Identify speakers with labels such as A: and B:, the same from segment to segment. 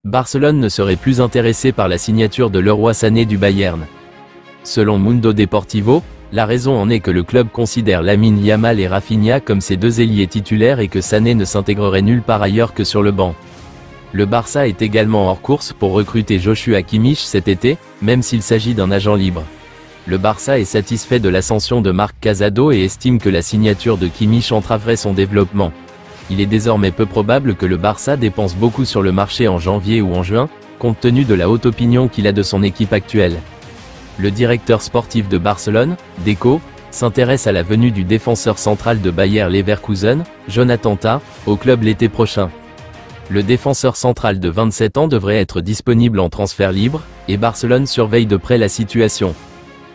A: Barcelone ne serait plus intéressé par la signature de Leroy Sané du Bayern. Selon Mundo Deportivo, la raison en est que le club considère Lamine Yamal et Rafinha comme ses deux ailiers titulaires et que Sané ne s'intégrerait nulle part ailleurs que sur le banc. Le Barça est également hors course pour recruter Joshua Kimmich cet été, même s'il s'agit d'un agent libre. Le Barça est satisfait de l'ascension de Marc Casado et estime que la signature de Kimmich entraverait son développement. Il est désormais peu probable que le Barça dépense beaucoup sur le marché en janvier ou en juin, compte tenu de la haute opinion qu'il a de son équipe actuelle. Le directeur sportif de Barcelone, Deco, s'intéresse à la venue du défenseur central de Bayer Leverkusen, Jonathan Tah, au club l'été prochain. Le défenseur central de 27 ans devrait être disponible en transfert libre, et Barcelone surveille de près la situation.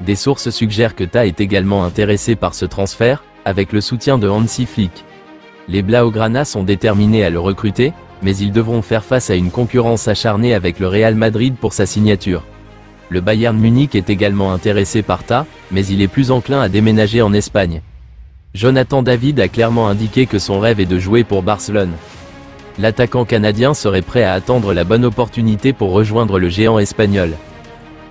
A: Des sources suggèrent que Tah est également intéressé par ce transfert, avec le soutien de Hansi Flick. Les Blaugrana sont déterminés à le recruter, mais ils devront faire face à une concurrence acharnée avec le Real Madrid pour sa signature. Le Bayern Munich est également intéressé par Tah, mais il est plus enclin à déménager en Espagne. Jonathan David a clairement indiqué que son rêve est de jouer pour Barcelone. L'attaquant canadien serait prêt à attendre la bonne opportunité pour rejoindre le géant espagnol.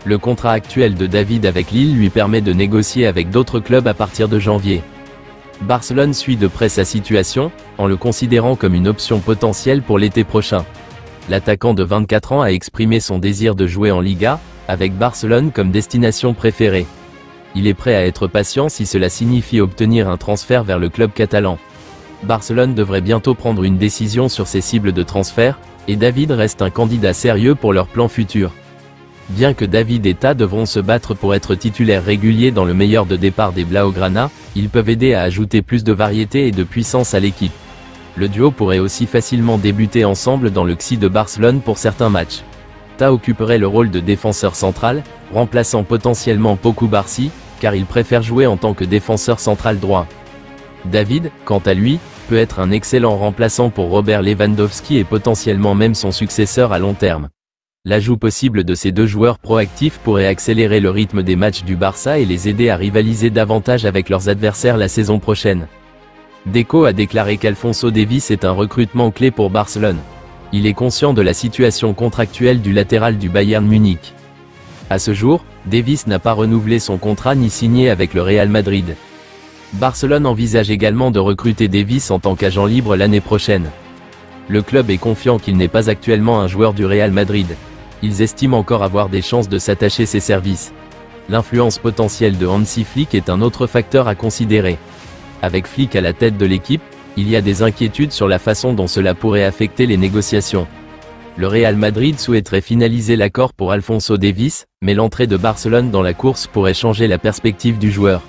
A: Le contrat actuel de David avec Lille lui permet de négocier avec d'autres clubs à partir de janvier. Barcelone suit de près sa situation, en le considérant comme une option potentielle pour l'été prochain. L'attaquant de 24 ans a exprimé son désir de jouer en Liga, avec Barcelone comme destination préférée. Il est prêt à être patient si cela signifie obtenir un transfert vers le club catalan. Barcelone devrait bientôt prendre une décision sur ses cibles de transfert, et David reste un candidat sérieux pour leur plan futur. Bien que David et Tah devront se battre pour être titulaires réguliers dans le meilleur de départ des Blaugrana, ils peuvent aider à ajouter plus de variété et de puissance à l'équipe. Le duo pourrait aussi facilement débuter ensemble dans le XI de Barcelone pour certains matchs. Tah occuperait le rôle de défenseur central, remplaçant potentiellement Pau Cubarsí, car il préfère jouer en tant que défenseur central droit. David, quant à lui, peut être un excellent remplaçant pour Robert Lewandowski et potentiellement même son successeur à long terme. L'ajout possible de ces deux joueurs proactifs pourrait accélérer le rythme des matchs du Barça et les aider à rivaliser davantage avec leurs adversaires la saison prochaine. Deco a déclaré qu'Alphonso Davies est un recrutement clé pour Barcelone. Il est conscient de la situation contractuelle du latéral du Bayern Munich. À ce jour, Davies n'a pas renouvelé son contrat ni signé avec le Real Madrid. Barcelone envisage également de recruter Davies en tant qu'agent libre l'année prochaine. Le club est confiant qu'il n'est pas actuellement un joueur du Real Madrid. Ils estiment encore avoir des chances de s'attacher ses services. L'influence potentielle de Hansi Flick est un autre facteur à considérer. Avec Flick à la tête de l'équipe, il y a des inquiétudes sur la façon dont cela pourrait affecter les négociations. Le Real Madrid souhaiterait finaliser l'accord pour Alphonso Davies, mais l'entrée de Barcelone dans la course pourrait changer la perspective du joueur.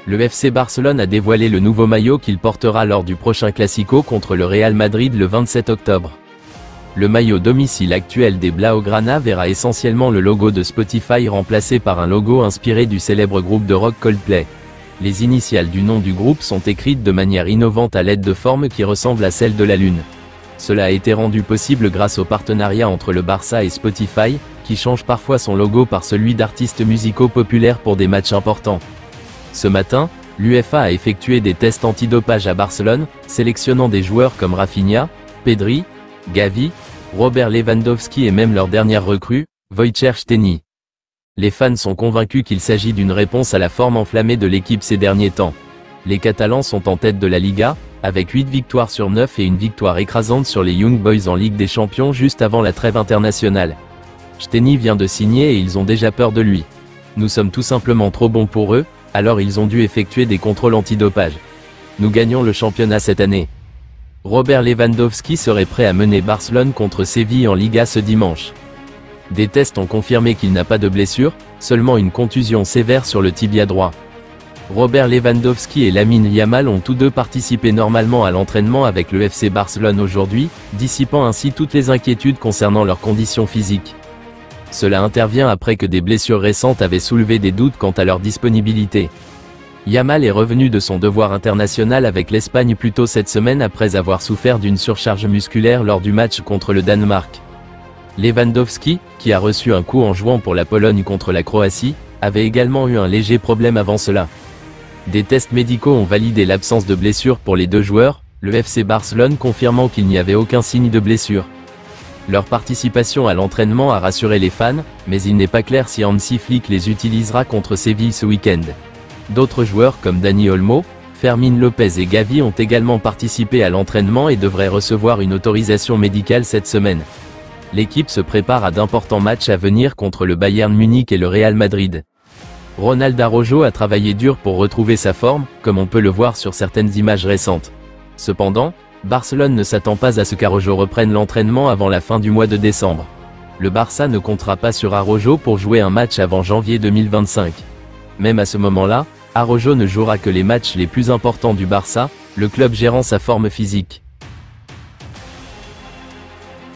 A: Le FC Barcelone a dévoilé le nouveau maillot qu'il portera lors du prochain Classico contre le Real Madrid le 27 octobre. Le maillot domicile actuel des Blaugrana verra essentiellement le logo de Spotify remplacé par un logo inspiré du célèbre groupe de rock Coldplay. Les initiales du nom du groupe sont écrites de manière innovante à l'aide de formes qui ressemblent à celles de la Lune. Cela a été rendu possible grâce au partenariat entre le Barça et Spotify, qui change parfois son logo par celui d'artistes musicaux populaires pour des matchs importants. Ce matin, l'UEFA a effectué des tests antidopage à Barcelone, sélectionnant des joueurs comme Rafinha, Pedri, Gavi, Robert Lewandowski et même leur dernière recrue, Wojciech Szczęsny. Les fans sont convaincus qu'il s'agit d'une réponse à la forme enflammée de l'équipe ces derniers temps. Les Catalans sont en tête de la Liga, avec 8 victoires sur 9 et une victoire écrasante sur les Young Boys en Ligue des Champions juste avant la trêve internationale. Szczęsny vient de signer et ils ont déjà peur de lui. Nous sommes tout simplement trop bons pour eux, alors ils ont dû effectuer des contrôles antidopage. Nous gagnons le championnat cette année. Robert Lewandowski serait prêt à mener Barcelone contre Séville en Liga ce dimanche. Des tests ont confirmé qu'il n'a pas de blessure, seulement une contusion sévère sur le tibia droit. Robert Lewandowski et Lamine Yamal ont tous deux participé normalement à l'entraînement avec le FC Barcelone aujourd'hui, dissipant ainsi toutes les inquiétudes concernant leur condition physique. Cela intervient après que des blessures récentes avaient soulevé des doutes quant à leur disponibilité. Yamal est revenu de son devoir international avec l'Espagne plus tôt cette semaine après avoir souffert d'une surcharge musculaire lors du match contre le Danemark. Lewandowski, qui a reçu un coup en jouant pour la Pologne contre la Croatie, avait également eu un léger problème avant cela. Des tests médicaux ont validé l'absence de blessure pour les deux joueurs, le FC Barcelone confirmant qu'il n'y avait aucun signe de blessure. Leur participation à l'entraînement a rassuré les fans, mais il n'est pas clair si Hansi Flick les utilisera contre Séville ce week-end. D'autres joueurs comme Dani Olmo, Fermín López et Gavi ont également participé à l'entraînement et devraient recevoir une autorisation médicale cette semaine. L'équipe se prépare à d'importants matchs à venir contre le Bayern Munich et le Real Madrid. Ronald Araujo a travaillé dur pour retrouver sa forme, comme on peut le voir sur certaines images récentes. Cependant, Barcelone ne s'attend pas à ce qu'Araujo reprenne l'entraînement avant la fin du mois de décembre. Le Barça ne comptera pas sur Araujo pour jouer un match avant janvier 2025. Même à ce moment-là, Araujo ne jouera que les matchs les plus importants du Barça, le club gérant sa forme physique.